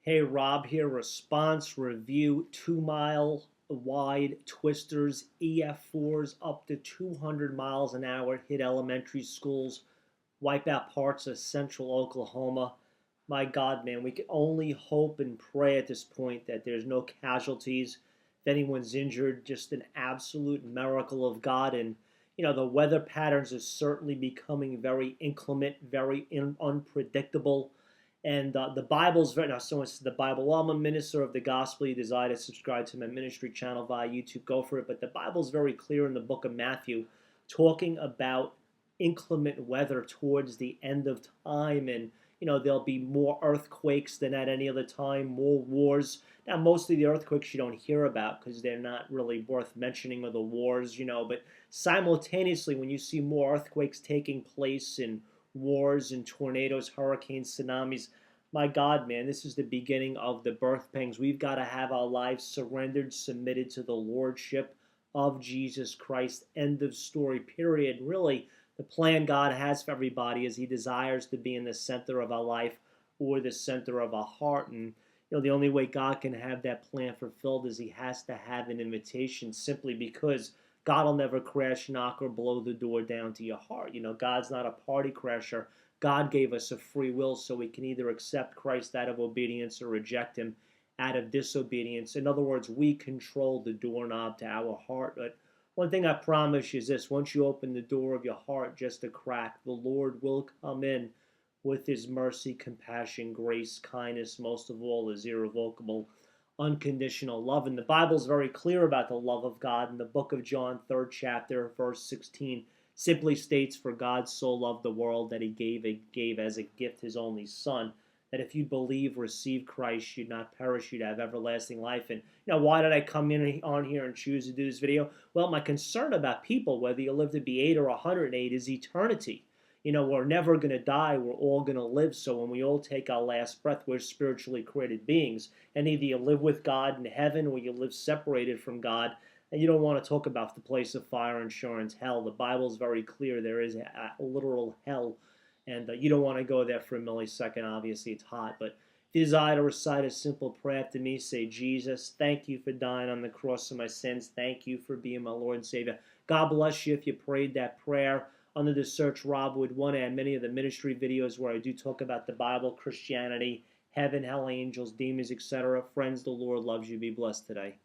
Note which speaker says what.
Speaker 1: Hey, Rob here. Response review 2 mile wide twisters, EF4s up to 200 miles an hour hit elementary schools, wipe out parts of central Oklahoma. My God, man, we can only hope and pray at this point that there's no casualties. If anyone's injured, just an absolute miracle of God. And, the weather patterns are certainly becoming very inclement, very unpredictable. And the Bible's very now. Someone says the Bible. Well, I'm a minister of the gospel. You desire to subscribe to my ministry channel via YouTube. Go for it. But the Bible's very clear in the book of Matthew, talking about inclement weather towards the end of time, and there'll be more earthquakes than at any other time, more wars. Now, most of the earthquakes you don't hear about because they're not really worth mentioning, or the wars, but simultaneously, when you see more earthquakes taking place and wars and tornadoes, hurricanes, tsunamis, my God, man, this is the beginning of the birth pangs. We've got to have our lives surrendered, submitted to the lordship of Jesus Christ. End of story, period. Really, the plan God has for everybody is He desires to be in the center of our life, or the center of our heart. And the only way God can have that plan fulfilled is He has to have an invitation, simply because God will never crash, knock, or blow the door down to your heart. God's not a party crasher. God gave us a free will, so we can either accept Christ out of obedience or reject Him out of disobedience. In other words, we control the doorknob to our heart. But one thing I promise you is this: once you open the door of your heart just a crack, the Lord will come in with His mercy, compassion, grace, kindness, most of all, His irrevocable, unconditional love. And the Bible's very clear about the love of God. In the book of John, 3rd chapter, verse 16, simply states, "For God so loved the world that He gave as a gift His only Son, that if you believe, receive Christ, you'd not perish, you'd have everlasting life." And why did I come in on here and choose to do this video? Well, my concern about people, whether you live to be 8 or 108, is eternity. We're never going to die. We're all going to live. So when we all take our last breath, we're spiritually created beings. And either you live with God in heaven, or you live separated from God. And you don't want to talk about the place of fire, insurance, hell. The Bible's very clear. There is a literal hell. And you don't want to go there for a millisecond. Obviously, it's hot. But if you desire to recite a simple prayer after me, say, "Jesus, thank you for dying on the cross for my sins. Thank you for being my Lord and Savior." God bless you if you prayed that prayer. Under the search Rob Wood 1, and many of the ministry videos where I do talk about the Bible, Christianity, heaven, hell, angels, demons, etc. Friends, the Lord loves you. Be blessed today.